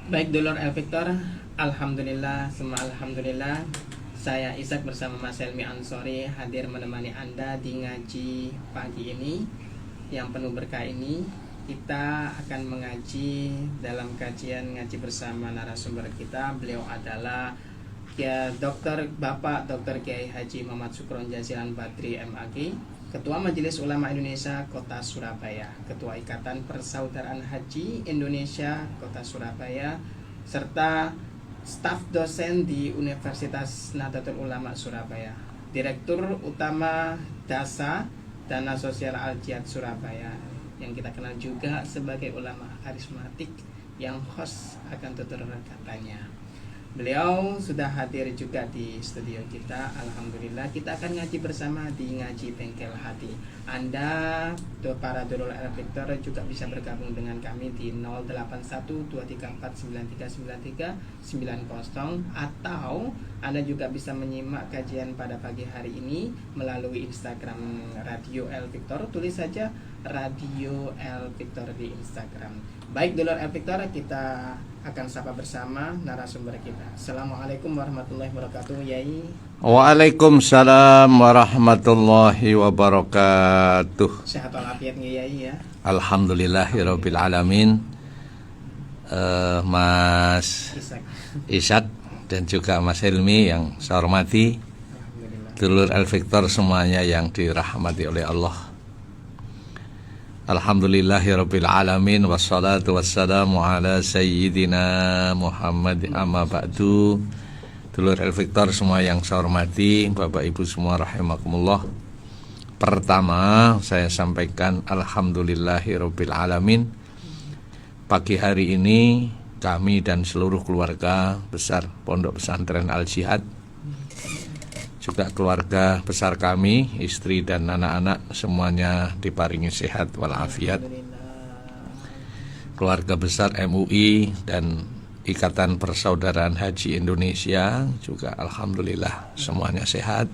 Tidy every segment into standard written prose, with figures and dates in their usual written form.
Baik dulur El Victor, alhamdulillah, semua alhamdulillah. Saya Ishak bersama Mas Helmi Ansori hadir menemani Anda di ngaji pagi ini yang penuh berkah ini. Kita akan mengaji dalam kajian ngaji bersama narasumber kita. Beliau adalah Bapak Dr. Kiai Haji Muhammad Sukron Jazilan Badri MAG, Ketua Majelis Ulama Indonesia Kota Surabaya, Ketua Ikatan Persaudaraan Haji Indonesia Kota Surabaya, serta staf dosen di Universitas Nahdlatul Ulama Surabaya, Direktur Utama DASA Dana Sosial Al Jihad Surabaya, yang kita kenal juga sebagai ulama karismatik yang host akan tutur katanya. Beliau sudah hadir juga di studio kita. Alhamdulillah, kita akan ngaji bersama di Ngaji Bengkel Hati. Anda, para dulur El Victor, juga bisa bergabung dengan kami di 081234939390, atau Anda juga bisa menyimak kajian pada pagi hari ini melalui Instagram Radio El Victor. Tulis saja Radio El Victor di Instagram. Baik dulur El Victor, kita akan sapa bersama narasumber kita. Assalamualaikum warahmatullahi wabarakatuh, Yai. Waalaikumsalam warahmatullahi wabarakatuh. Sehat walafiat Yai ya. Alhamdulillahirabbil alamin. Mas Ishak dan juga Mas Helmi yang saya hormati, dulur El Victor semuanya yang dirahmati oleh Allah. Alhamdulillahirabbil alamin, wassalatu wassalamu ala sayyidina Muhammad, amma ba'du. Dulur El Victor semua yang saya hormati, Bapak Ibu semua rahimakumullah. Pertama saya sampaikan alhamdulillahirabbil alamin. Pagi hari ini kami dan seluruh keluarga besar Pondok Pesantren Al Jihad, juga keluarga besar kami, istri dan anak-anak, semuanya diparingi sehat walafiat. Keluarga besar MUI dan Ikatan Persaudaraan Haji Indonesia juga alhamdulillah semuanya sehat,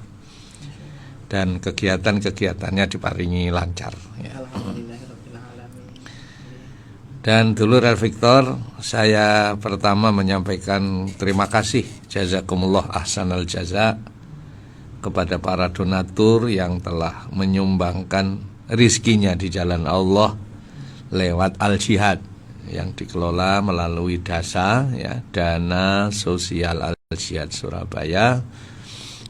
dan kegiatan-kegiatannya diparingi lancar ya. Dan dulur El Victor, saya pertama menyampaikan terima kasih, jazakumullah ahsanal jaza, kepada para donatur yang telah menyumbangkan rizkinya di jalan Allah lewat Al Jihad yang dikelola melalui DASA ya, Dana Sosial Al Jihad Surabaya.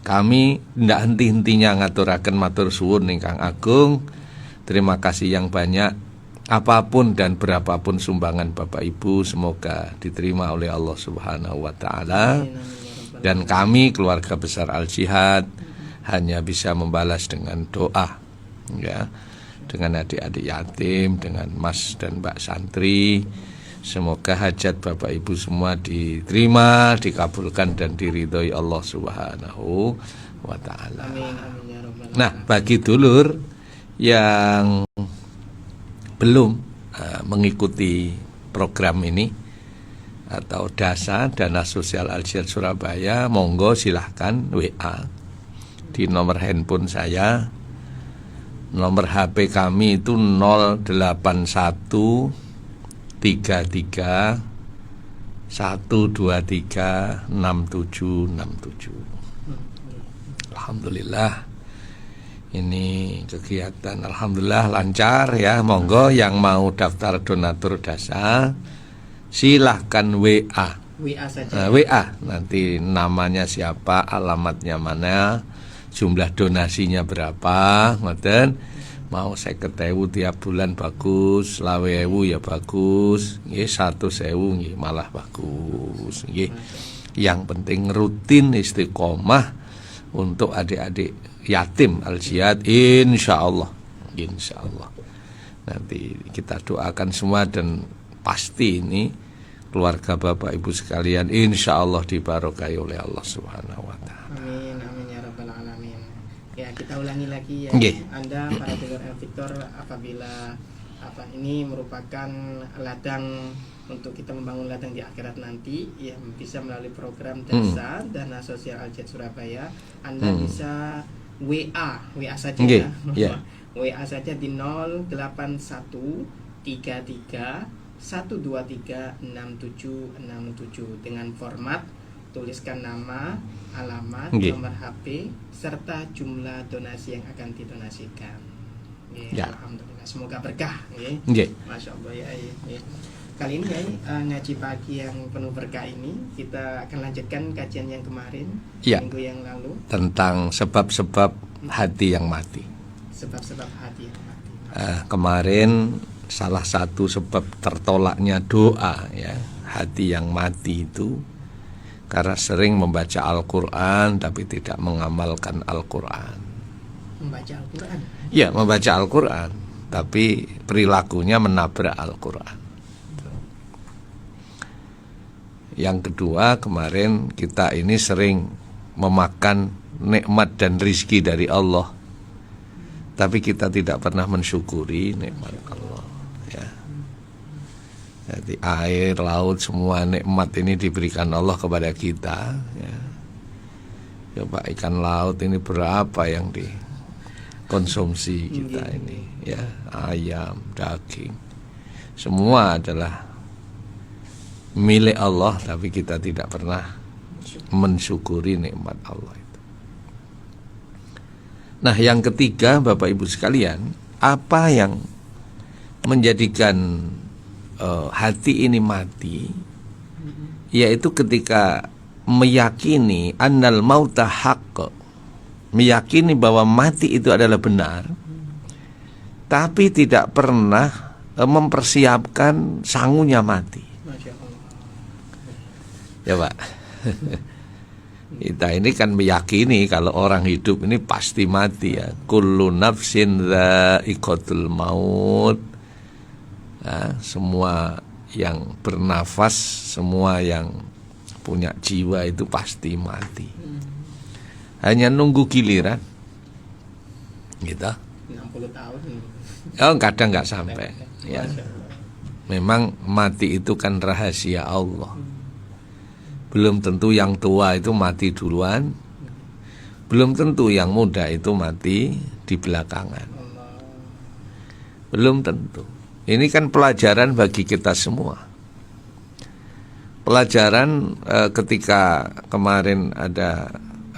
Kami ndak henti-hentinya ngaturaken matur suwun ingkang agung. Terima kasih yang banyak. Apapun dan berapapun sumbangan Bapak Ibu, semoga diterima oleh Allah Subhanahu wa taala. Dan kami keluarga besar Al Jihad hanya bisa membalas dengan doa ya, dengan adik-adik yatim, dengan Mas dan Mbak santri. Semoga hajat Bapak Ibu semua diterima, dikabulkan dan diridhoi Allah Subhanahu wa taala. Nah, bagi dulur yang belum mengikuti program ini atau DASA Dana Sosial Al Jihad Surabaya, monggo silahkan WA di nomor handphone saya. Nomor HP kami itu 081 33 123 6767. Alhamdulillah, ini kegiatan alhamdulillah lancar ya. Monggo yang mau daftar donatur DASA silahkan WA saja. WA, nanti namanya siapa, alamatnya mana, jumlah donasinya berapa, ngoten. Mau 50.000 tiap bulan bagus, 20.000 ya bagus, nggih 100.000 nggih malah bagus nggih. Yang penting rutin istiqomah untuk adik-adik yatim Al Jihad, insyaallah. Nanti kita doakan semua, dan pasti ini keluarga Bapak Ibu sekalian insya Allah dibarokai oleh Allah Subhanahu wa ta'ala. Amin, amin ya rabbal alamin. Ya, kita ulangi lagi ya. Anda para dulur El Victor, apabila ini merupakan ladang untuk kita membangun ladang di akhirat nanti, ya bisa melalui program DASA Dana Sosial Al Jihad Surabaya. Anda bisa WA saja ya. Yeah. WA saja di 081 33 1236767 dengan format tuliskan nama, alamat, Nggih. nomor HP serta jumlah donasi yang akan didonasikan. Nggih, Ya. Alhamdulillah, semoga berkah. Nggih. Nggih. Masya Allah ya. Nggih. Kali ini ya, ngaji pagi yang penuh berkah ini kita akan lanjutkan kajian yang kemarin Ya. minggu yang lalu, Tentang sebab-sebab hati yang mati. sebab-sebab hati yang mati. Kemarin salah satu sebab tertolaknya doa ya hati yang mati itu karena sering membaca Al-Quran tapi tidak mengamalkan Al-Quran. Membaca Al-Quran. Ya, membaca Al-Quran tapi perilakunya menabrak Al-Quran. Yang kedua, kemarin kita ini sering memakan nikmat dan rizki dari Allah, tapi kita tidak pernah mensyukuri nikmat Allah. Ya. Jadi air, laut, semua nikmat ini diberikan Allah kepada kita. Ya. Coba ikan laut ini berapa yang dikonsumsi kita ini? Ya, ayam, daging, semua adalah milik Allah, tapi kita tidak pernah mensyukuri nikmat Allah itu. Nah, yang ketiga, Bapak Ibu sekalian, apa yang menjadikan hati ini mati, yaitu ketika meyakini annal mauta haqq, meyakini bahwa mati itu adalah benar, tapi tidak pernah mempersiapkan sangunya mati. Masya Allah. Ya Pak, kita ini kan meyakini kalau orang hidup ini pasti mati ya. Kullu nafsin dha'iqatul maut. Nah, semua yang bernafas, semua yang punya jiwa itu pasti mati. Hanya nunggu giliran, gitu. 60 tahun. Oh, kadang nggak sampai. Ya, Masya Allah. memang mati itu kan rahasia Allah. Belum tentu yang tua itu mati duluan, belum tentu yang muda itu mati di belakangan. Belum tentu. Ini kan pelajaran bagi kita semua. Pelajaran ketika kemarin ada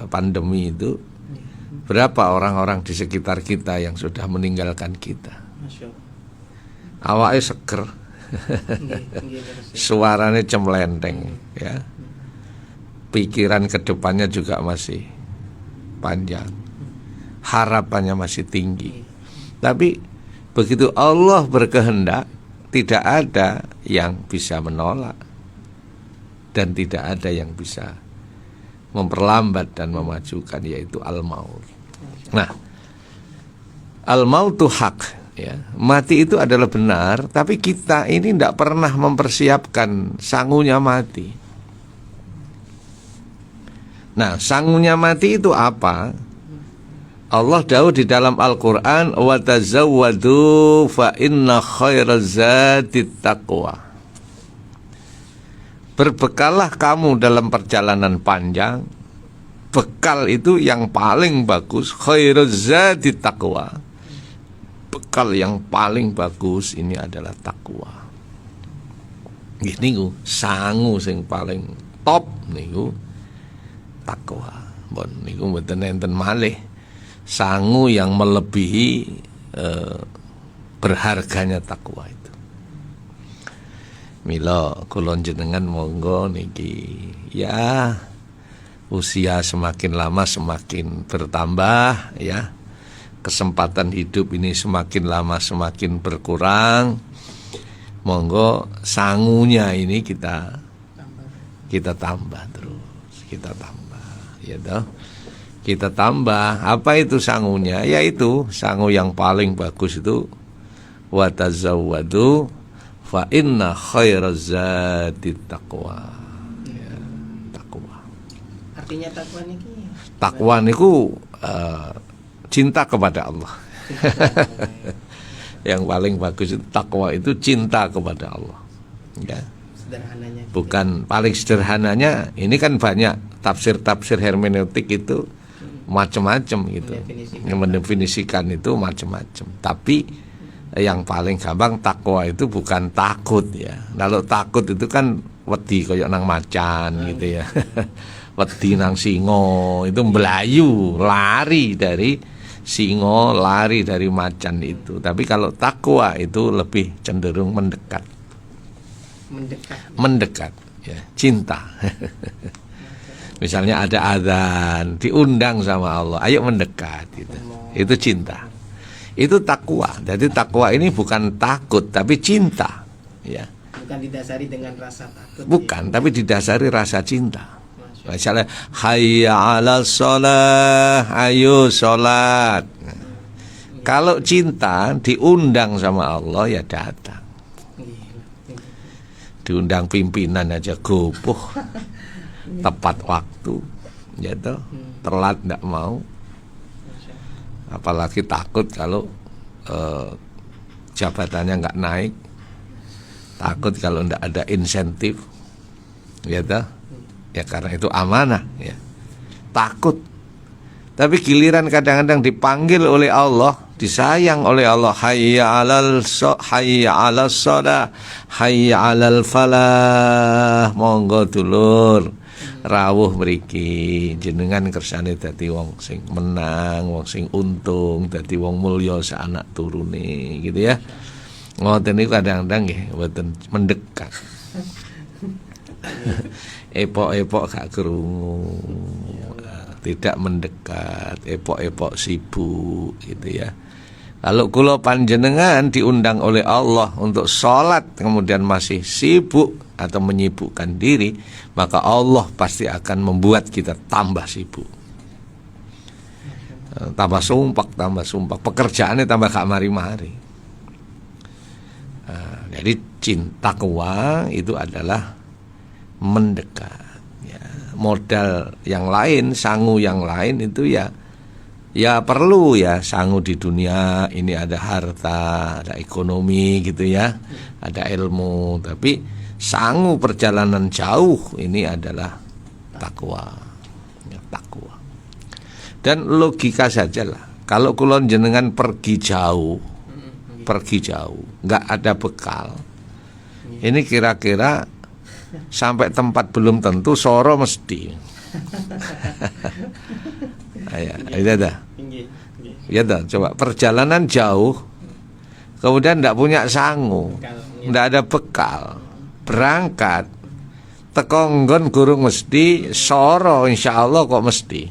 pandemi itu, berapa orang-orang di sekitar kita yang sudah meninggalkan kita. Masya Allah. Awalnya seger, Nggih, suaranya cemlenteng, ya. Pikiran kedepannya juga masih panjang, harapannya masih tinggi. Tapi begitu Allah berkehendak, tidak ada yang bisa menolak dan tidak ada yang bisa memperlambat dan memajukan, yaitu al-maut. Nah, al-mautu haq, ya. Mati itu adalah benar, tapi kita ini tidak pernah mempersiapkan sangunya mati. Nah, sangunya mati itu apa? Allah dawuh di dalam Al-Quran, wa tazawwadu fa inna khairaz zati taqwa. Berbekallah kamu dalam perjalanan panjang. Bekal itu yang paling bagus, khairaz zati taqwa. Bekal yang paling bagus ini adalah takwa. Nggih niku sangu sing paling top niku takwa. Bon niku mboten enten malih sangu yang melebihi berharganya takwa itu. Mila kula jenengan monggo niki ya, usia semakin lama semakin bertambah ya. Kesempatan hidup ini semakin lama semakin berkurang. Monggo sangunya ini kita tambah terus, kita tambah, ya toh. Kita tambah. Apa itu sangunya? Yaitu sangu yang paling bagus itu wa tazawwadu fa inna khairaz zati taqwa. Ya, takwa. Artinya takwa niki? Takwa niku cinta kepada Allah. Yang paling bagus itu takwa itu cinta kepada Allah. Ya. Sederhananya. Bukan paling sederhananya, ini kan banyak tafsir-tafsir hermeneutik itu macam-macam gitu. Yang mendefinisikan itu macam-macam. Tapi yang paling gampang takwa itu bukan takut ya. Kalau takut itu kan wedi koyo nang macan gitu ya. Wedi nang singo itu mbelayu, lari dari singo, lari dari macan itu. Tapi kalau takwa itu lebih cenderung mendekat. Mendekat ya, cinta. Misalnya ada azan, diundang sama Allah, ayo mendekat gitu. Itu cinta. Itu takwa. Jadi takwa ini bukan takut tapi cinta ya. Bukan didasari dengan rasa takut. Bukan, tapi didasari rasa cinta. Misalnya hayya 'alas shalah, ayo sholat. Kalau cinta diundang sama Allah ya datang. Diundang pimpinan aja gopoh. Tepat waktu. Ya toh, telat enggak mau. Apalagi takut kalau jabatannya enggak naik. Takut kalau enggak ada insentif. Ya toh? Ya karena itu amanah ya. Takut. Tapi giliran kadang-kadang dipanggil oleh Allah, disayang oleh Allah, hayya 'alas shalah, hayya 'alal falah. Monggo dulur rawuh mriki jenengan kersane dadi wong sing menang, wong sing untung, dadi wong mulya sanak turune gitu ya. Ngoten niku kadang-kadang nggih mboten mendekat. Epok-epok gak krungu, tidak mendekat, epok-epok sibuk gitu ya. Kalau kula panjenengan diundang oleh Allah untuk sholat kemudian masih sibuk atau menyibukkan diri, maka Allah pasti akan membuat kita tambah sibuk, tambah sumpah, pekerjaannya tambah gak mari-mari. Jadi cinta takwa itu adalah mendekat ya. Modal yang lain, sangu yang lain itu ya perlu ya, sangu di dunia ini ada harta, ada ekonomi gitu ya, ada ilmu, tapi sangu perjalanan jauh ini adalah takwa ya, takwa. Dan logika sajalah, kalau kulon jenengan pergi jauh nggak ada bekal, ini kira-kira sampai tempat belum tentu soro mesti. Ya dah. Ya dah, coba perjalanan jauh kemudian ndak punya sangu, ndak ada bekal, berangkat tekonggon gurung mesti soro insyaallah kok mesti.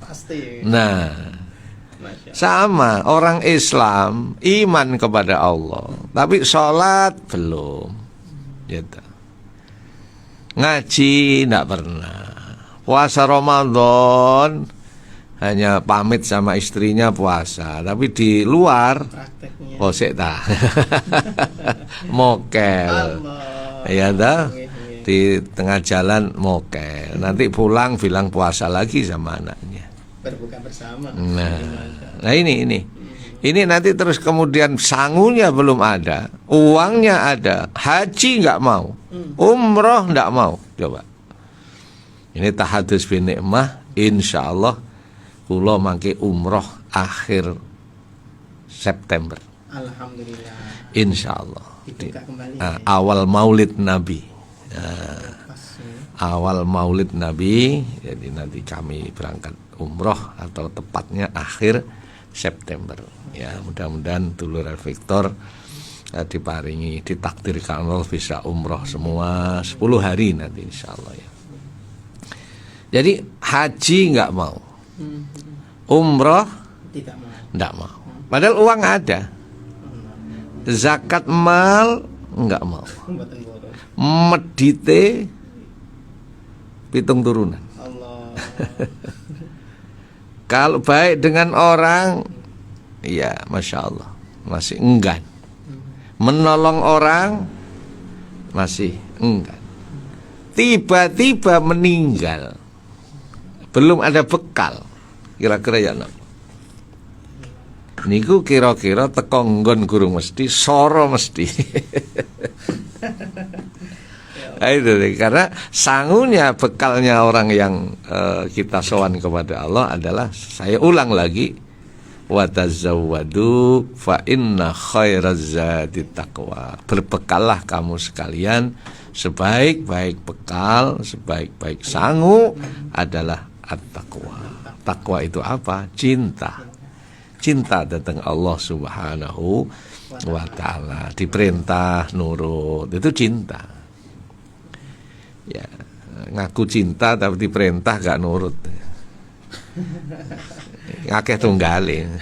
Pasti. Nah, sama orang Islam iman kepada Allah, tapi sholat belum. Gitu. Ngaji enggak pernah. Puasa Ramadan hanya pamit sama istrinya puasa, tapi di luar posek ta. Mokel. Ya dah. Di tengah jalan mokel. Nanti pulang bilang puasa lagi sama anaknya. Berbuka bersama. Nah ini nanti terus kemudian sangunya belum ada, uangnya ada, haji nggak mau, umroh nggak mau. Coba ini tahadus bin nikmah, insyaallah kula mangke umroh akhir September. Alhamdulillah. Insyaallah. Awal Maulid Nabi. Awal Maulid Nabi, jadi nanti kami berangkat umroh atau tepatnya akhir September. Ya, mudah-mudahan dulur Victor diparingi, ditakdirkan Allah bisa umroh semua 10 hari nanti insyaallah ya. Jadi haji nggak mau, umroh tidak mau. Padahal uang ada, zakat mal nggak mau, medite pitung turunan. Kalau baik dengan orang, ya masya Allah masih enggan. Menolong orang masih enggan. Tiba-tiba meninggal, belum ada bekal. Kira-kira ya no. Niku kira-kira tekonggon guru mesti, soro mesti. Itu deh, karena sangunya, bekalnya orang yang kita sowan kepada Allah adalah, saya ulang lagi, wa tazawwadu fa inna khairaz zadi taqwa. Berbekallah kamu sekalian, sebaik-baik bekal, sebaik-baik sangu adalah at-taqwa. Takwa itu apa? Cinta. Cinta tentang Allah Subhanahu wa ta'ala. Diperintah nurut, itu cinta. Ya, ngaku cinta tapi diperintah gak nurut. Ngakeh tunggale.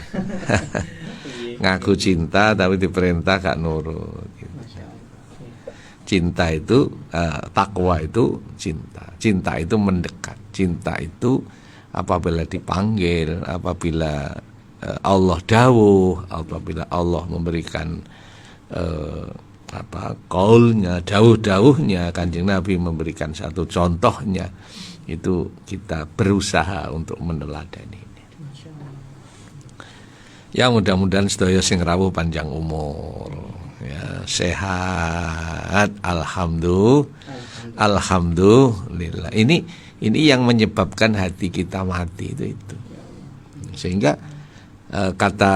Ngaku cinta tapi diperintah gak nurut. Cinta itu takwa itu cinta. Cinta itu mendekat. Cinta itu apabila dipanggil, apabila Allah dawuh, apabila Allah memberikan qaulnya, dawuh-dawuhnya, Kanjeng Nabi memberikan satu contohnya, itu kita berusaha untuk meneladani ini. Ya, mudah-mudahan sedaya sing rawuh panjang umur, ya, sehat, alhamdulillah. Ini yang menyebabkan hati kita mati itu. Sehingga kata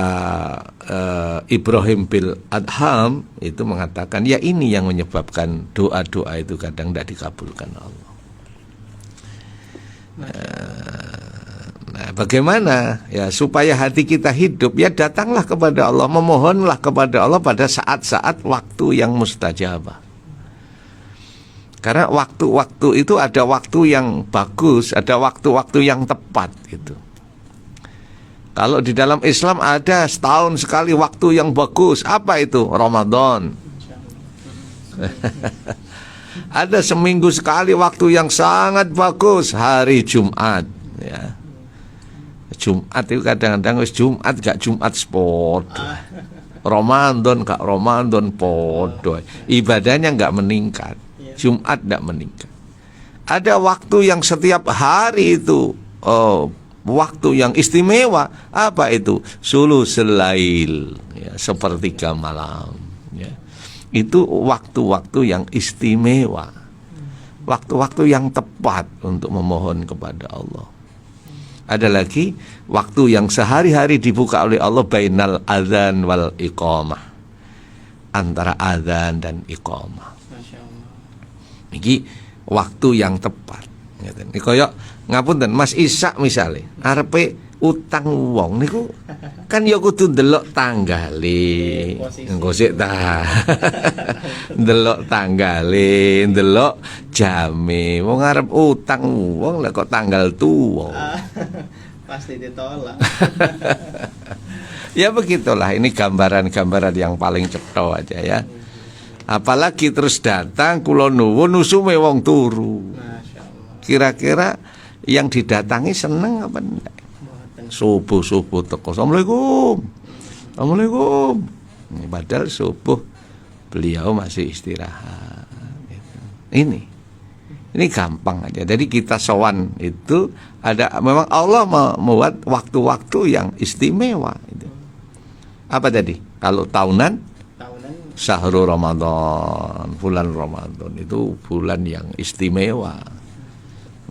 Ibrahim bil Adham itu mengatakan, ya ini yang menyebabkan doa-doa itu kadang tidak dikabulkan Allah. Nah, bagaimana ya supaya hati kita hidup? Ya datanglah kepada Allah, memohonlah kepada Allah pada saat-saat waktu yang mustajabah. Karena waktu-waktu itu ada waktu yang bagus, ada waktu-waktu yang tepat gitu. Kalau di dalam Islam ada setahun sekali waktu yang bagus. Apa itu? Ramadan. Ada seminggu sekali waktu yang sangat bagus, hari Jumat. Ya. Jumat itu kadang-kadang Jumat gak Jumat sport. Ramadan gak Ramadan podo. Ibadahnya gak meningkat. Jumat gak meningkat. Ada waktu yang setiap hari itu waktu yang istimewa. Apa itu? Sulusul lail, ya, sepertiga malam, ya. Itu waktu-waktu yang istimewa, waktu-waktu yang tepat untuk memohon kepada Allah. Ada lagi waktu yang sehari-hari dibuka oleh Allah, bainal adzan wal iqamah, antara adzan dan iqamah. Ini waktu yang tepat. Ini koyok ngapunten Mas Ishak misalnya arepe utang wong niku kan ya kudu ndelok tanggale. Engko sik ta. Ndelok tanggale, ndelok jame. Wong arep utang wong lah kok tanggal tuwa. Pasti ditolak. Ya begitulah, ini gambaran-gambaran yang paling cetha aja ya. Apalagi terus datang kula nuwun usume wong turu. Kira-kira yang didatangi seneng apa enggak? Subuh-subuh teko, Assalamualaikum. Padahal subuh beliau masih istirahat. Ini gampang aja. Jadi kita sowan itu ada, memang Allah membuat waktu-waktu yang istimewa. Apa tadi? Kalau tahunan Syahrul Ramadan, bulan Ramadan itu bulan yang istimewa.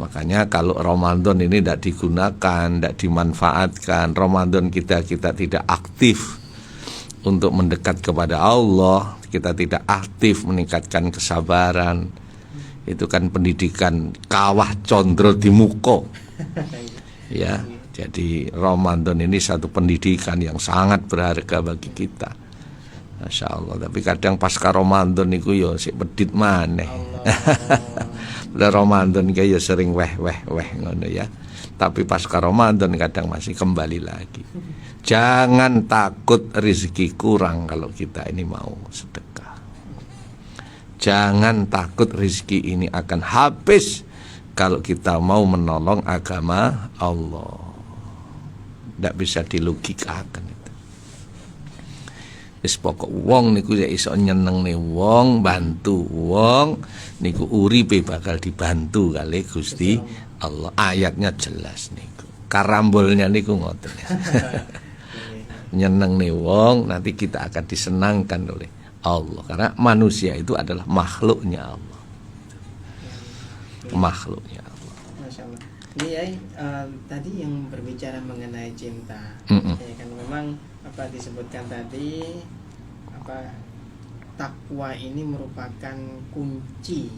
Makanya kalau Ramadan ini tidak digunakan, tidak dimanfaatkan, Ramadan kita tidak aktif untuk mendekat kepada Allah, kita tidak aktif meningkatkan kesabaran, itu kan pendidikan kawah condro di muko. Ya, jadi Ramadan ini satu pendidikan yang sangat berharga bagi kita. Masya Allah. Tapi kadang pasca Ramadan itu ya sik pedit maneh. Bila Ramadan kayak sering weh ngono ya. Tapi pasca Ramadan kadang masih kembali lagi. Jangan takut rezeki kurang kalau kita ini mau sedekah. Jangan takut rezeki ini akan habis kalau kita mau menolong agama Allah. Tidak bisa dilogikakan. Wis pokok wong niku ya iso nyenengne wong, bantu wong niku uripe bakal dibantu kali Gusti Allah. Ayatnya jelas niku. Karambolnya niku ngoten. Nyenengne wong nanti kita akan disenangkan oleh Allah karena manusia itu adalah makhluknya Allah. Makhluknya Allah. Ini ya, tadi yang berbicara mengenai cinta, Mm-mm. ya kan memang apa disebutkan tadi, apa takwa ini merupakan kunci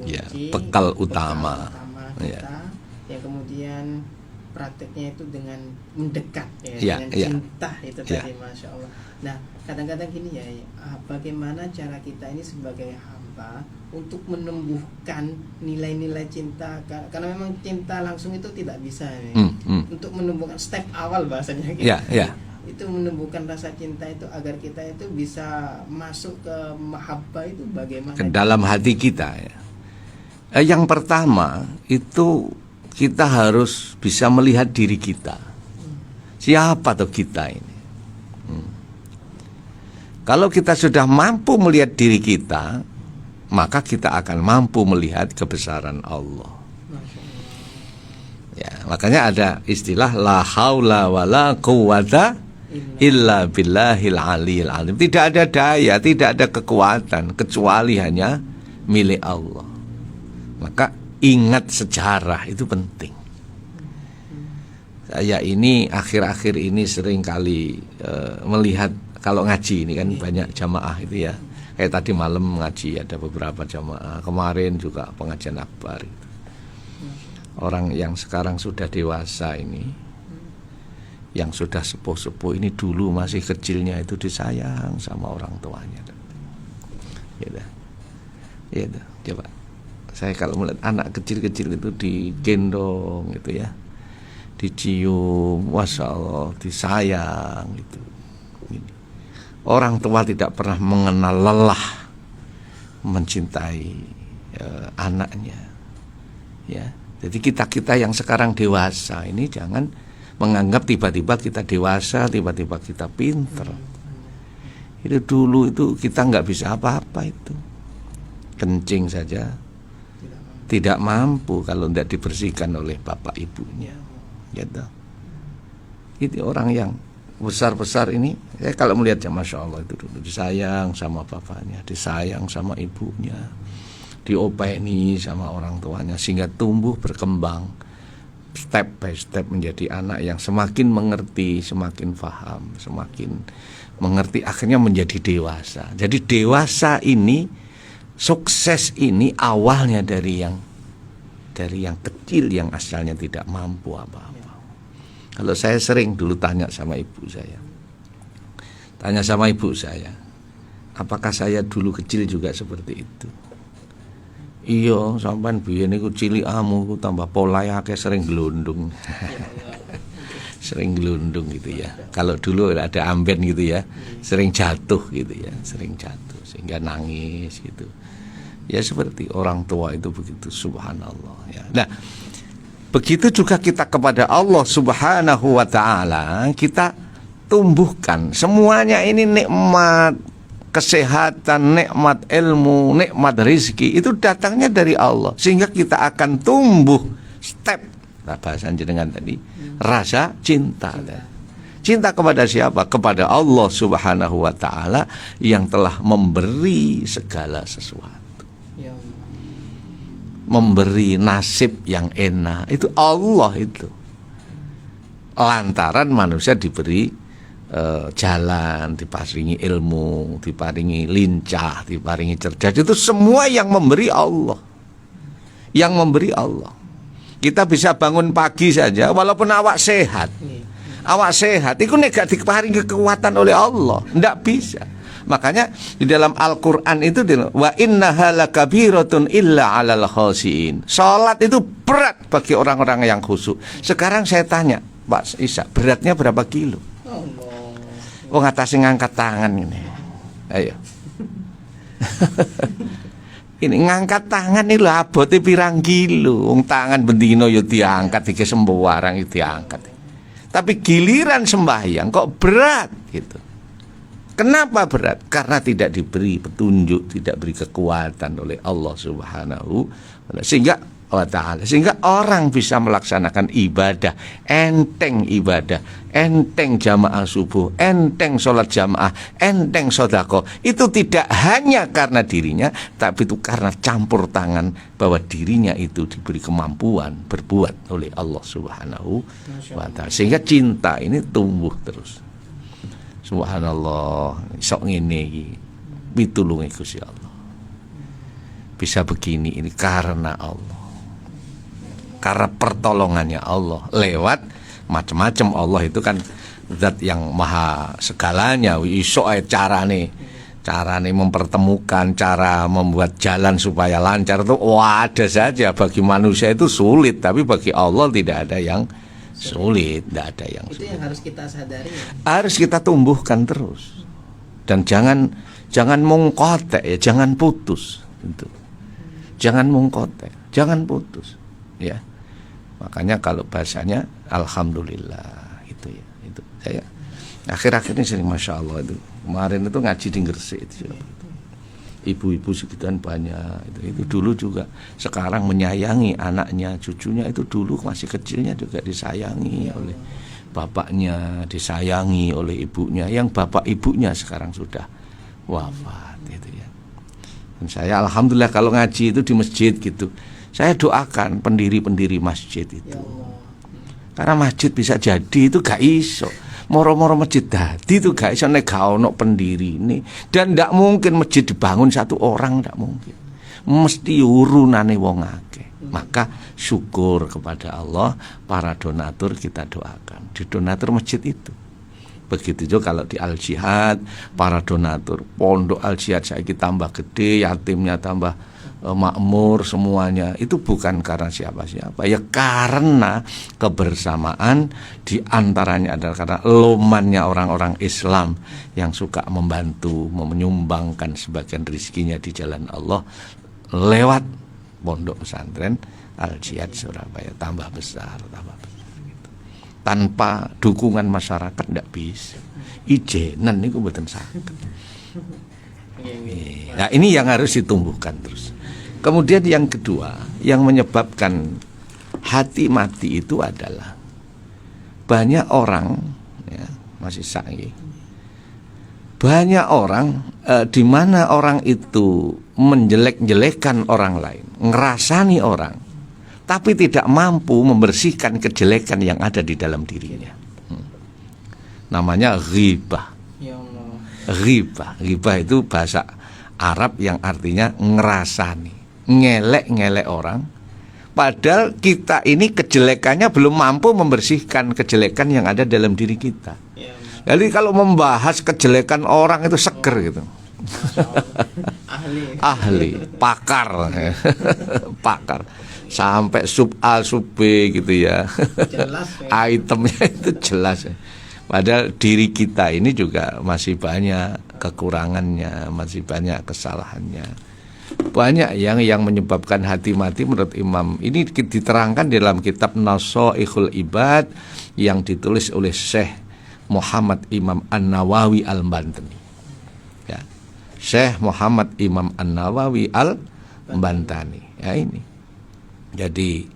Ya, bekal utama. kita, Ya. yang kemudian prakteknya itu dengan mendekat Ya, dengan ya. cinta itu Ya. tadi, masya Allah. Nah, kadang-kadang gini ya, bagaimana cara kita ini sebagai hamba untuk menumbuhkan nilai-nilai cinta, karena memang cinta langsung itu tidak bisa ya. Untuk menumbuhkan step awal bahasanya gitu. Ya, ya. Itu menumbuhkan rasa cinta itu agar kita itu bisa masuk ke mahabbah itu bagaimana? Ke dalam hati kita ya. Yang pertama itu kita harus bisa melihat diri kita. Siapa tuh kita ini? Kalau kita sudah mampu melihat diri kita, maka kita akan mampu melihat kebesaran Allah. Masya Allah. Ya, makanya ada istilah la haula wala quwata illa billahil aliyil alim. Tidak ada daya, tidak ada kekuatan kecuali hanya milik Allah. Maka ingat sejarah itu penting. Saya ini akhir-akhir ini sering kali melihat kalau ngaji ini kan banyak jamaah itu ya. Kayak tadi malam ngaji ada beberapa jamaah. Kemarin juga pengajian akbar itu. Orang yang sekarang sudah dewasa ini, yang sudah sepuh-sepuh ini dulu masih kecilnya itu disayang sama orang tuanya. Ya, ya, coba. Saya kalau melihat anak kecil-kecil itu digendong gitu ya, dicium, masya Allah, disayang gitu. Orang tua tidak pernah mengenal lelah mencintai anaknya. Ya, jadi kita yang sekarang dewasa ini jangan menganggap tiba-tiba kita dewasa, tiba-tiba kita pinter. Itu dulu itu kita nggak bisa apa-apa itu, kencing saja tidak mampu kalau tidak dibersihkan oleh bapak ibunya, gitu. Itu orang yang besar-besar ini, saya kalau melihatnya masya Allah itu dulu disayang sama bapaknya, disayang sama ibunya, diopeni sama orang tuanya sehingga tumbuh berkembang step by step menjadi anak yang semakin mengerti, semakin paham, semakin mengerti, akhirnya menjadi dewasa. Jadi dewasa ini, sukses ini awalnya dari yang kecil yang asalnya tidak mampu apa-apa. Kalau saya sering dulu tanya sama ibu saya, apakah saya dulu kecil juga seperti itu? Iya, sampean biyen niku cilik amu tambah polahe akeh sering glundung. Sering glundung gitu ya. Kalau dulu ada amben gitu ya, sering jatuh gitu ya, sehingga nangis gitu. Ya seperti orang tua itu begitu, subhanallah ya. Nah, begitu juga kita kepada Allah Subhanahu wa taala, kita tumbuhkan semuanya ini nikmat kesehatan, nikmat ilmu, nikmat rezeki itu datangnya dari Allah, sehingga kita akan tumbuh step bahasa jenengan tadi, rasa cinta. Cinta kepada siapa? Kepada Allah Subhanahu wa taala yang telah memberi segala sesuatu. Memberi nasib yang enak itu Allah itu. Lantaran manusia diberi jalan, diparingi ilmu, diparingi lincah, diparingi cerdas, itu semua yang memberi Allah. Yang memberi Allah. Kita bisa bangun pagi saja walaupun awak sehat. Awak sehat itu nek gak diparingi kekuatan oleh Allah, ndak bisa. Makanya di dalam Al-Qur'an itu wa innaha lakabiratun illa 'alal khashiin. Salat itu berat bagi orang-orang yang khusyuk. Sekarang saya tanya, Pak Isa, beratnya berapa kilo? Oh, ngatasi ngangkat tangan ini. Ayo. Ini ngangkat tangan ini lho abote pirang kilo. Wong tangan bendino yo diangkat iki sembarang yo diangkat. Tapi giliran sembahyang kok berat gitu. Kenapa berat? Karena tidak diberi petunjuk, tidak diberi kekuatan oleh Allah Subhanahu wa taala. Sehingga wa ta'ala, sehingga orang bisa melaksanakan ibadah, enteng jamaah subuh, enteng sholat jamaah, enteng sodako. Itu tidak hanya karena dirinya, tapi itu karena campur tangan bahwa dirinya itu diberi kemampuan berbuat oleh Allah Subhanahu wa ta'ala, sehingga cinta ini tumbuh terus. Subhanallah, sok ngene iki pitulunge Gusti Allah. Bisa begini ini karena Allah, karena pertolongannya Allah lewat macam-macam. Allah itu kan zat yang maha segalanya. Iso carane mempertemukan, cara membuat jalan supaya lancar itu ada saja. Bagi manusia itu sulit, tapi bagi Allah tidak ada yang sulit, tidak ada yang itu sulit. yang harus kita sadari ya? Harus kita tumbuhkan terus, dan jangan mengkotek ya, jangan putus itu. Jangan mengkotek, jangan putus, ya. Makanya kalau bahasanya alhamdulillah itu ya, itu saya akhir-akhir ini sering masya Allah itu. Kemarin itu ngaji di Gresik itu, ibu-ibu sekian banyak itu dulu juga sekarang menyayangi anaknya, cucunya itu dulu masih kecilnya juga disayangi oleh bapaknya, disayangi oleh ibunya, yang bapak ibunya sekarang sudah wafat itu ya. Dan saya alhamdulillah kalau ngaji itu di masjid gitu, saya doakan pendiri-pendiri masjid itu. Karena masjid bisa jadi itu gak iso. Moro-moro masjid dadi itu gak iso nek gak ono pendiri ini. Dan ndak mungkin masjid dibangun satu orang, ndak mungkin. Mesti urunane wong akeh. Maka syukur kepada Allah, para donatur kita doakan. Di donatur masjid itu. Begitu juga kalau di Al-Jihad, para donatur pondok Al-Jihad saiki tambah gede, yatimnya tambah makmur semuanya. Itu bukan karena siapa-siapa, ya karena kebersamaan, di antaranya adalah karena lomannya orang-orang Islam yang suka membantu, menyumbangkan sebagian rezekinya di jalan Allah lewat pondok pesantren Al-Jihad Surabaya. Tambah besar gitu. Tanpa dukungan masyarakat tidak bisa. Ijenan niku mboten saged. Nah, ini yang harus ditumbuhkan terus. Kemudian yang kedua, yang menyebabkan hati mati itu adalah banyak orang ya, masih saiki. Banyak orang di mana orang itu menjelek-jelekan orang lain, ngerasani orang, tapi tidak mampu membersihkan kejelekan yang ada di dalam dirinya. Namanya ghibah. Ghibah itu bahasa Arab yang artinya ngerasani, ngelek-ngelek orang. Padahal kita ini kejelekannya belum mampu membersihkan kejelekan yang ada dalam diri kita. Jadi kalau membahas kejelekan orang itu seger gitu. Ahli, pakar. Pakar. Sampai sub A, sub B gitu ya. Jelas ya. Itemnya itu jelas. Padahal diri kita ini juga masih banyak kekurangannya, masih banyak kesalahannya. Banyak yang menyebabkan hati mati menurut Imam. Ini diterangkan dalam kitab Nashaikhul Ibad yang ditulis oleh Syekh Muhammad Imam An-Nawawi Al-Bantani. Ya. Syekh Muhammad Imam An-Nawawi Al-Bantani. Ya ini. Jadi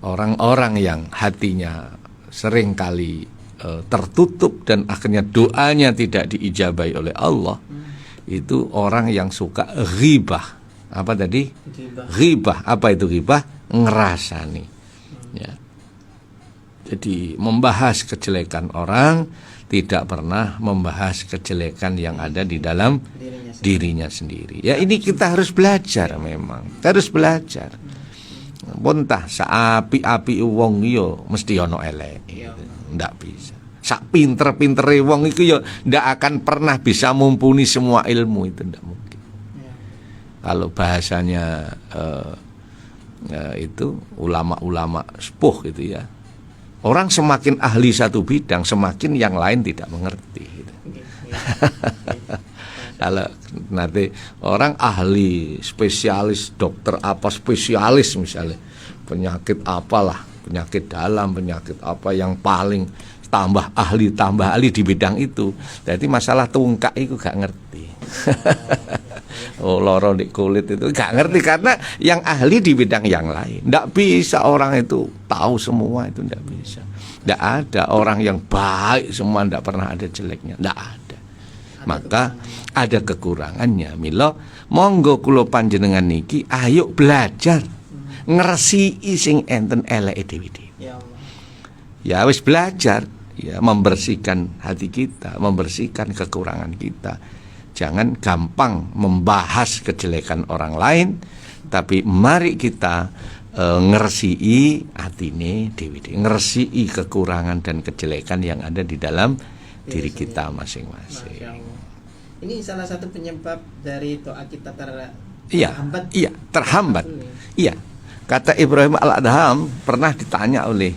orang-orang yang hatinya seringkali tertutup dan akhirnya doanya tidak diijabahi oleh Allah, itu orang yang suka ghibah. Apa tadi? Ghibah. Apa itu ghibah? Ngerasani. Ya. Jadi membahas kejelekan orang, tidak pernah membahas kejelekan yang ada di dalam dirinya sendiri. Ya ini kita harus belajar memang. Kita harus belajar. Pontah saapi-api wong yo mesti ono elek. Ndak bisa. Sak pinter-pintere wong iku yo ndak akan pernah bisa mumpuni semua ilmu, itu ndak mungkin. Kalau bahasanya itu ulama-ulama sepuh gitu ya. Orang semakin ahli satu bidang, semakin yang lain tidak mengerti gitu. Kalau nanti orang ahli, spesialis, dokter apa spesialis misalnya, penyakit apalah, penyakit dalam, penyakit apa yang paling tambah ahli di bidang itu. Jadi masalah tungkak itu gak ngerti. Oh, loro di kulit itu nggak ngerti karena yang ahli di bidang yang lain. Nggak bisa orang itu tahu semua, itu nggak bisa. Nggak ada orang yang baik semua, nggak pernah ada jeleknya, nggak ada. Maka ada kekurangannya. Milo monggo kula panjenengan niki ayo belajar ngresiki sing enten eleke dhewe-dhewe. Ya Allah. Ya wis belajar ya membersihkan hati kita, membersihkan kekurangan kita. Jangan gampang membahas kejelekan orang lain, tapi mari kita ngresiki atine dhewe-dhewe, ngresiki kekurangan dan kejelekan yang ada di dalam diri kita masing-masing. Masya Allah. Ini salah satu penyebab dari doa kita Iya, terhambat. iya, terhambat. Iya. Kata Ibrahim Al-Adham pernah ditanya oleh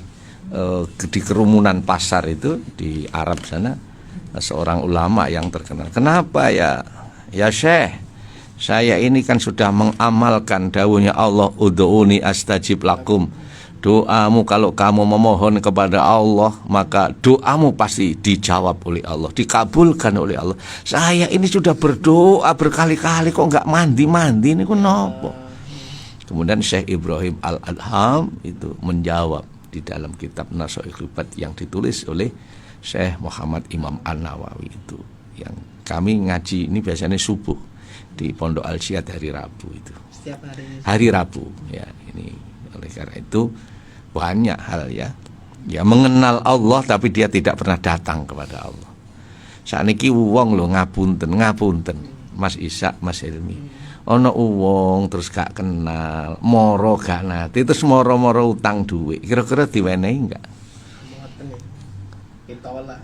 di kerumunan pasar itu di Arab sana, seorang ulama yang terkenal. Kenapa ya Syekh, saya ini kan sudah mengamalkan dawuhnya Allah, ud'uni astajib lakum. Doamu kalau kamu memohon kepada Allah, maka doamu pasti dijawab oleh Allah, dikabulkan oleh Allah. Saya ini sudah berdoa berkali-kali kok nggak mandi-mandi, ini kok nopo. Kemudian Syekh Ibrahim Al-Adham itu menjawab di dalam kitab Nasaihul Ibad yang ditulis oleh Syekh Muhammad Imam An-Nawawi itu, yang kami ngaji ini biasanya subuh di Pondok Al-Syad hari Rabu itu. Setiap hari Rabu ya. Ini oleh karena itu banyak hal ya mengenal Allah tapi dia tidak pernah datang kepada Allah. Saniki wong lho ngapunten Mas Isa, Mas Helmi. Ono wong terus gak kenal, moro gak nate, terus moro-moro utang duit. Kira-kira diwenehi enggak? Ditolak.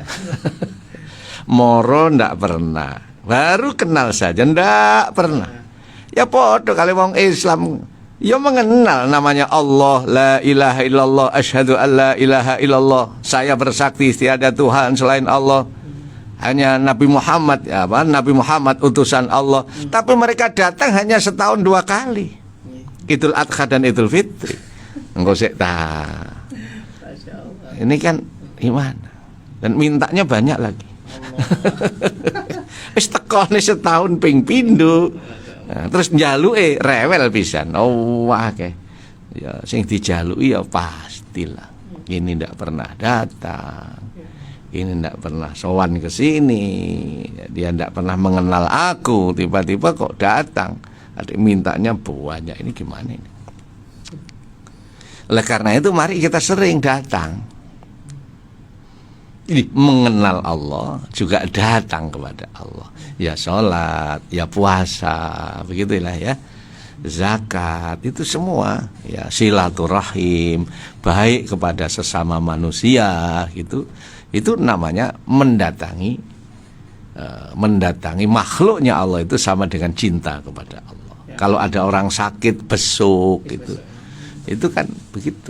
Moro ndak pernah, baru kenal saja ndak pernah. Ya podo kali wong Islam ya mengenal namanya Allah, la ilaha illallah, asyhadu an la ilaha illallah, saya bersaksi tiada Tuhan selain Allah, hanya Nabi Muhammad Nabi Muhammad utusan Allah. Tapi mereka datang hanya setahun 2 kali, Idul Adha dan Idul Fitri. Engko sik ta. Ini kan gimana? Dan mintanya banyak lagi. Wis tekone setahun ping pindho. Nah, terus njaluke rewel pisan. Oh akeh. Ya sing dijaluki ya pastilah. Ini ndak pernah datang. Ini ndak pernah sowan ke sini. Dia ndak pernah mengenal aku, tiba-tiba kok datang. Ada mintanya banyak. Ini gimana ini? Oleh karena itu mari kita sering datang. Ini mengenal Allah juga datang kepada Allah. Ya sholat, ya puasa, begitulah ya. Zakat, itu semua ya silaturahim, baik kepada sesama manusia gitu. Itu namanya mendatangi makhluknya Allah, itu sama dengan cinta kepada Allah. Ya. Kalau ada orang sakit besuk gitu. Itu kan begitu.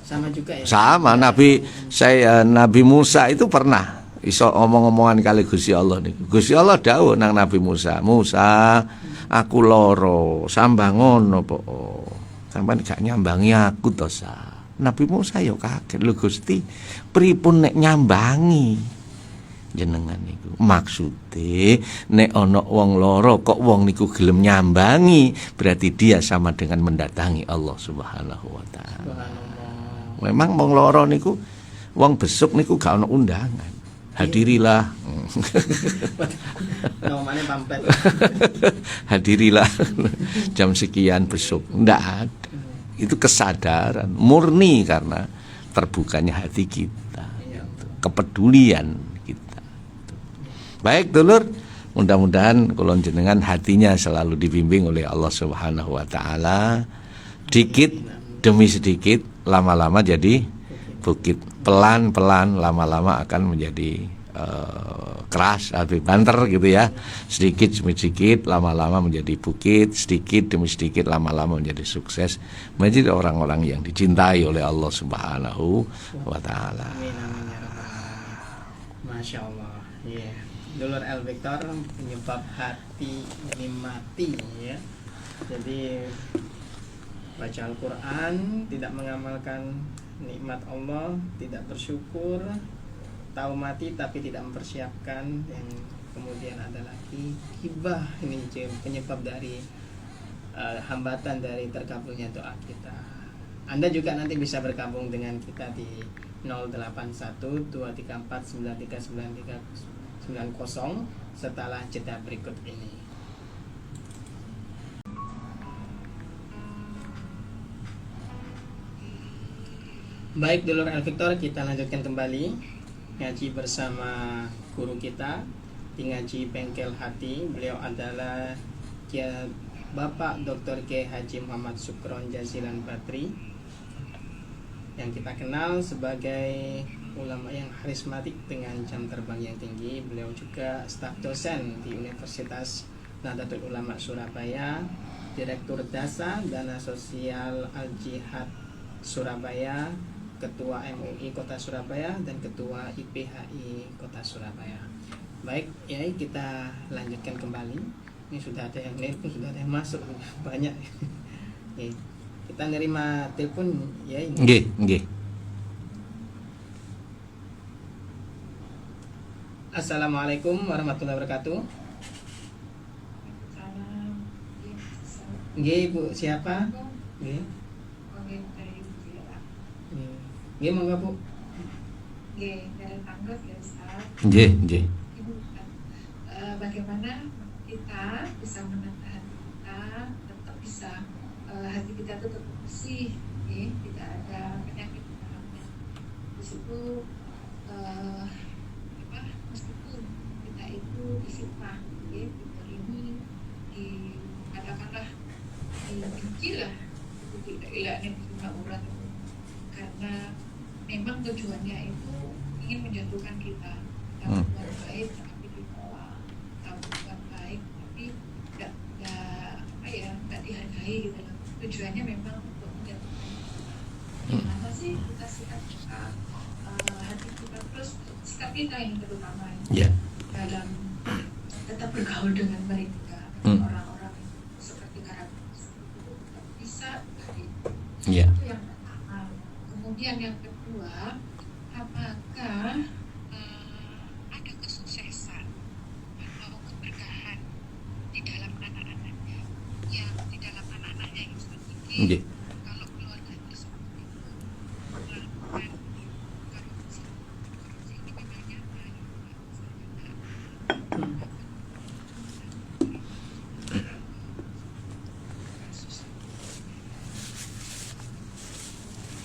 Sama juga ya. Sama Nabi Musa itu pernah iso omong-omongan kali Gusti Allah niku. Gusti Allah dawuh nang Nabi Musa, "Musa, aku loro, sambang ngono po. Sampeyan gak nyambangi aku to, Sa." Nabi Musa yo kaget, "Lho Gusti, pripun nek nyambangi jenengan niku? Maksude nek ana wong loro kok wong niku gelem nyambangi, berarti dia sama dengan mendatangi Allah Subhanahu wa taala." Memang wong loro niku, wong besuk niku gak ono undangan. Hadirilah. Namanya pamplet. Hadirilah jam sekian besuk. Ndak ada. Itu kesadaran murni karena terbukanya hati kita. Kepedulian kita. Baik dulur, mudah-mudahan kula jenengan hatinya selalu dibimbing oleh Allah Subhanahu wa taala. Dikit demi sedikit, lama-lama jadi bukit. Pelan-pelan lama-lama akan menjadi keras, lebih banter gitu ya. Sedikit demi sedikit lama-lama menjadi bukit, sedikit demi sedikit lama-lama menjadi sukses, menjadi orang-orang yang dicintai oleh Allah Subhanahu wa taala. Masya Allah. Ya. Dulur El Victor, penyebab hati ini mati ya. Jadi baca Al-Quran, tidak mengamalkan nikmat Allah, tidak bersyukur, tahu mati tapi tidak mempersiapkan yang kemudian ada lagi hibah, ini penyebab dari hambatan dari terkabulnya doa kita. Anda juga nanti bisa bergabung dengan kita di 081234939390 setelah jeda berikut ini. Baik, dulur El Victor, kita lanjutkan kembali ngaji bersama guru kita di Ngaji Bengkel Hati. Beliau adalah Bapak Dr. Kiai Haji Muhammad Sukron Jazilan Batri, yang kita kenal sebagai ulama yang karismatik dengan jam terbang yang tinggi. Beliau juga staf dosen di Universitas Nahdlatul Ulama Surabaya, Direktur DASA Dana Sosial Al-Jihad Surabaya, Ketua MUI Kota Surabaya, dan Ketua IPHI Kota Surabaya. Baik, ya, kita lanjutkan kembali. Ini sudah ada yang nelpon, sudah ada yang masuk banyak. Oke, kita nerima telepon ya ini. Nggih. Assalamualaikum warahmatullahi wabarakatuh. Nggih, Bu, siapa? Nggih. Nggih, monggo, Bu. Nggih, dari Tanggap ya, Ustaz. Nggih. Bagaimana kita bisa menahan kita tetap bisa hati kita tetap bersih, tidak ada penyakit di dalamnya. Di situ meskipun kita itu disifat, diterimi, katakanlah dibenci lah, tidak diterima orang, karena memang tujuannya itu ingin menjatuhkan kita. Kita berbuat baik tapi ditolak, kita berbuat baik tapi tidak dihargai gitu loh. Tujuannya memang untuk menjatuhkan kita. Gimana sih kita sikap hati kita, terus sikap kita yang terutama dalam tetap bergaul dengan mereka, orang-orang seperti karakter itu tetap bisa tadi. Itu yang pertama. Kemudian yang kedua, apakah ada kesuksesan atau keberkahan di dalam anak-anaknya yang seperti kalau keluarganya seperti itu melakukan korupsi ini memang nyata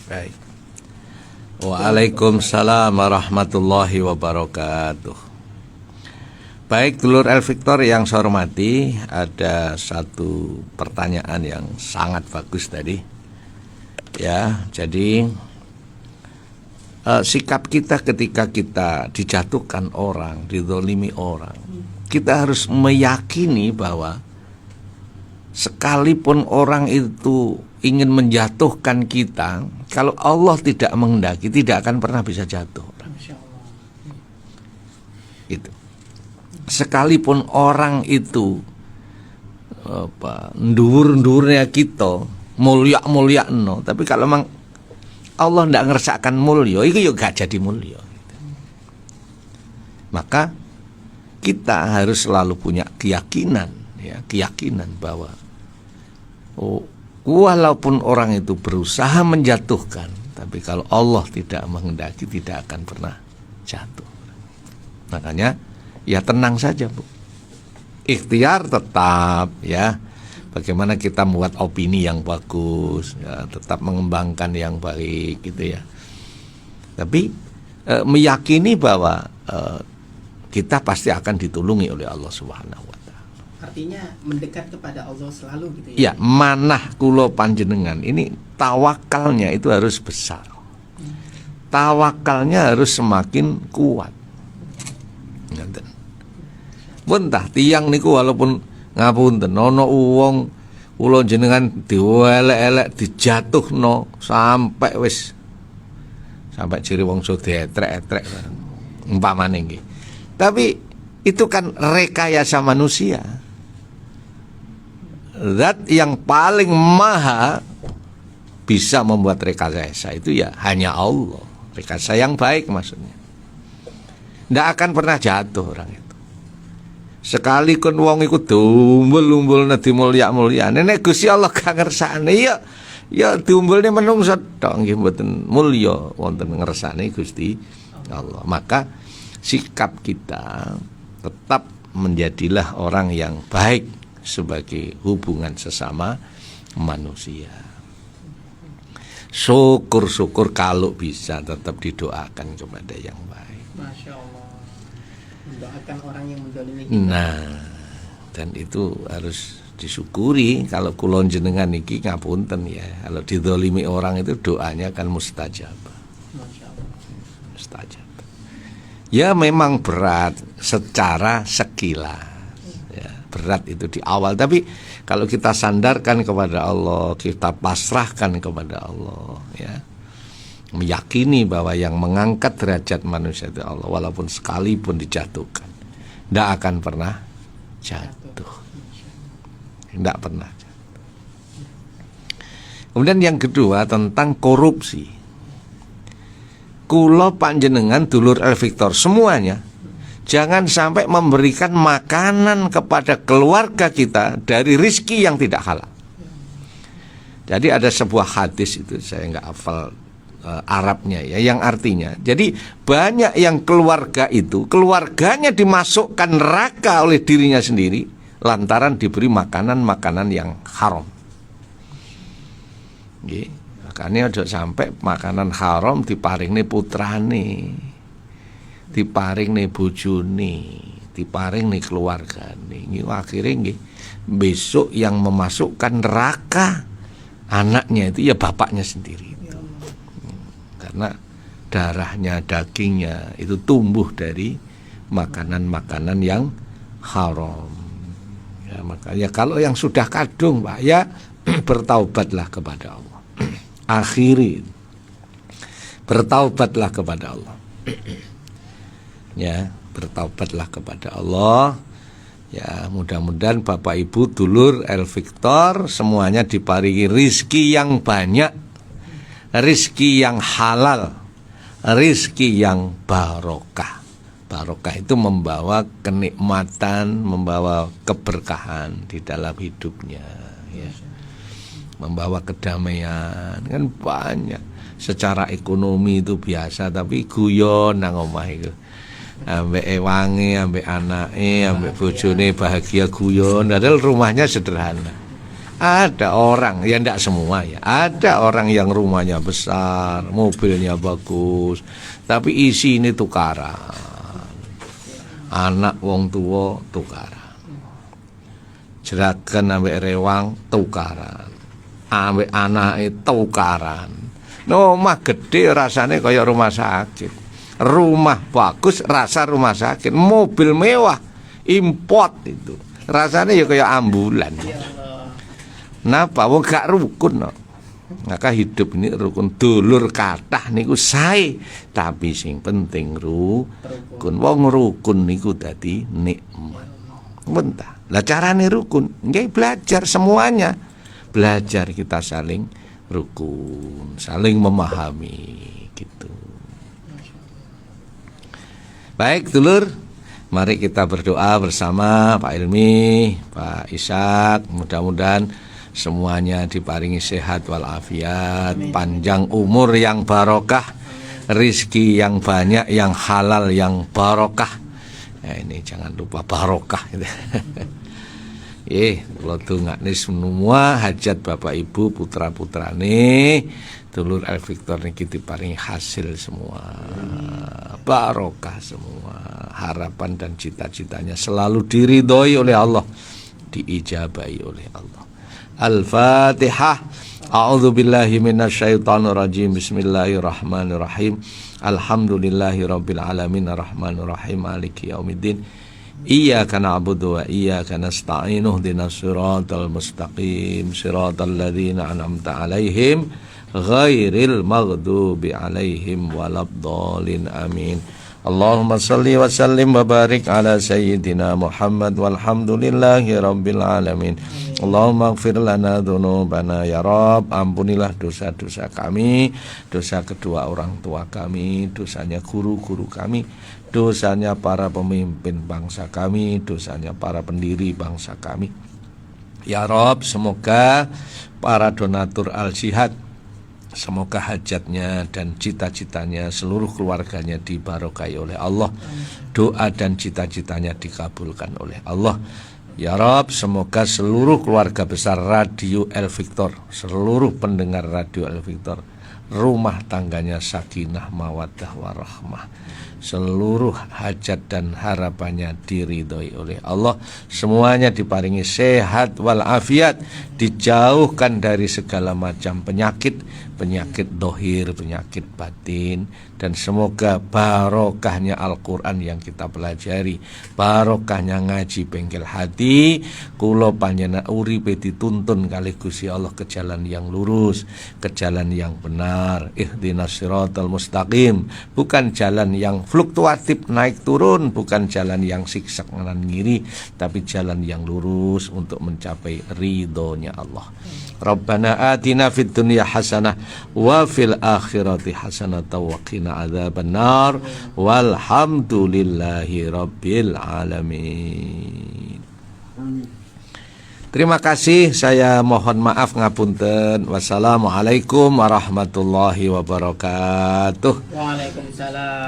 Baik. Waalaikumsalam warahmatullahi wabarakatuh. Baik, dulur El Victor yang saya hormati, ada satu pertanyaan yang sangat bagus tadi. Ya, jadi sikap kita ketika kita dijatuhkan orang, dizolimi orang, kita harus meyakini bahwa sekalipun orang itu ingin menjatuhkan kita, kalau Allah tidak menghendaki, tidak akan pernah bisa jatuh. Gitu. Sekalipun orang itu ndur-ndurnya kita, mulia no, tapi kalau memang Allah tidak ngersakan mulia, itu juga gak jadi mulia. Gitu. Maka kita harus selalu punya keyakinan bahwa walaupun orang itu berusaha menjatuhkan, tapi kalau Allah tidak menghendaki, tidak akan pernah jatuh. Makanya ya tenang saja, Bu. Ikhtiar tetap ya. Bagaimana kita membuat opini yang bagus, ya, tetap mengembangkan yang baik gitu ya. Tapi meyakini bahwa kita pasti akan ditulungi oleh Allah Subhanahu wa taala. Artinya mendekat kepada Allah selalu gitu ya. Ya, manah kula panjenengan ini tawakalnya itu harus besar. Tawakalnya harus semakin kuat. Bentah tiang niku walaupun ngapunten ana wong kula jenengan dielek-elek dijatuhno sampai ciri wong so dietrek-etrek umpamane nggih. Tapi itu kan rekayasa manusia. Zat yang paling maha bisa membuat rekayasa itu ya hanya Allah. Rekayasa yang baik maksudnya. Tidak akan pernah jatuh orang itu. Sekali kon wong iku dumbul-umbulna dimulya-mulyane, nek Gusti Allah gak ngersakne ya diumbulne menungsa tok nggih mboten mulya wonten ngersane Gusti Allah. Maka sikap kita tetap menjadilah orang yang baik sebagai hubungan sesama manusia. Syukur-syukur kalau bisa tetap didoakan kepada yang baik. Masya Allah. Mendoakan orang yang mendolimi kita. Nah, dan itu harus disyukuri. Kalau kulon jenengan niki ngapunten ya, kalau didolimi orang itu doanya kan mustajab. Masya Allah. Mustajab. Ya memang berat secara sekilas ya, berat itu di awal, tapi kalau kita sandarkan kepada Allah, kita pasrahkan kepada Allah ya, meyakini bahwa yang mengangkat derajat manusia itu Allah, walaupun sekalipun dijatuhkan tidak akan pernah jatuh, tidak pernah jatuh. Kemudian yang kedua tentang korupsi. Kulo panjenengan dulur El Victor semuanya jangan sampai memberikan makanan kepada keluarga kita dari rizki yang tidak halal. Jadi ada sebuah hadis itu, saya nggak hafal Arabnya ya, yang artinya jadi banyak yang keluarga itu keluarganya dimasukkan neraka oleh dirinya sendiri lantaran diberi makanan-makanan yang haram. Makanya ojo sampai makanan haram diparingne putrane, diparingne bojone, diparingne keluargane. Nggih akhire nggih besok yang memasukkan neraka anaknya itu ya bapaknya sendiri itu. Karena darahnya, dagingnya itu tumbuh dari makanan-makanan yang haram. Ya, makanya kalau yang sudah kadung, Pak, ya bertaubatlah kepada Allah. Akhiri bertaubatlah kepada Allah. Ya, bertaubatlah kepada Allah. Ya, mudah-mudahan Bapak Ibu dulur El Victor semuanya diparingi rizki yang banyak, rizki yang halal, rizki yang barokah. Barokah itu membawa kenikmatan, membawa keberkahan di dalam hidupnya ya. Membawa kedamaian kan banyak. Secara ekonomi itu biasa, tapi guyon nang omah itu ambek ewange, ambek anake, ambek bojone bahagia guyon, padahal rumahnya sederhana. Ada orang, ya ndak semua ya, ada orang yang rumahnya besar, mobilnya bagus, tapi isi ini tukaran. Anak wong tua tukaran, jeragan ambek rewang tukaran, ambek anake tukaran. Omah gede rasane kaya rumah sakit, rumah bagus rasa rumah sakit, mobil mewah import itu rasane ya kaya ambulan. Napa wong gak rukun no. Maka hidup ini rukun, dulur kathah niku sae, tapi sing penting rukun. Wong rukun niku dadi nikmat. Mentah. Lah carane rukun, nggih belajar semuanya. Belajar kita saling rukun, saling memahami gitu. Baik dulur, mari kita berdoa bersama Pak Ilmi, Pak Ishak, mudah-mudahan semuanya diparingi sehat walafiat, panjang umur yang barokah, rizki yang banyak, yang halal, yang barokah. Ya, ini jangan lupa barokah. Kalau dongakne semua hajat Bapak Ibu putra-putrane dulur El Victor niki diparingi hasil semua, barokah semua, harapan dan cita-citanya selalu diridhoi oleh Allah, diijabahi oleh Allah. Al-Fatihah. A'udzu billahi minasyaitonir rajim. Bismillahirrahmanirrahim. Alhamdulillahirabbil alamin arrahmanir rahim maliki yaumiddin. Iyyaka na'budu wa iyyaka nasta'in. Ihdinas siratal mustaqim. Siratal ladzina an'amta 'alaihim ghairil maghdubi 'alaihim waladdallin. Amin. Allahumma salli wa sallim wa barik ala sayyidina Muhammad walhamdulillahi rabbil alamin. Allahumma ighfir lana dzunubana ya Rabb, ampunilah dosa-dosa kami, dosa kedua orang tua kami, dosanya guru-guru kami, dosanya para pemimpin bangsa kami, dosanya para pendiri bangsa kami. Ya Rob, semoga para donatur Al-Jihad, semoga hajatnya dan cita-citanya seluruh keluarganya dibarokai oleh Allah. Doa dan cita-citanya dikabulkan oleh Allah. Ya Rob, semoga seluruh keluarga besar Radio El Victor, seluruh pendengar Radio El Victor, rumah tangganya sakinah mawaddah warahmah, seluruh hajat dan harapannya diridhoi oleh Allah, semuanya diparingi sehat walafiat, dijauhkan dari segala macam penyakit, penyakit dohir, penyakit batin, dan semoga barokahnya Al-Quran yang kita pelajari, barokahnya ngaji bengkel hati, kula panjenengan uripe dituntun kali Gusti Allah ke jalan yang lurus, ke jalan yang benar. Ihdinas siratal mustaqim, bukan jalan yang fluktuatif naik turun, bukan jalan yang siksak kanan kiri, tapi jalan yang lurus untuk mencapai ridhonya Allah. Rabbana atina fid dunya hasanah wa fil akhirati hasanah wa qina adzabannar walhamdulillahi rabbil alamin. Terima kasih, saya mohon maaf ngapunten. Wassalamualaikum warahmatullahi wabarakatuh. Waalaikumsalam.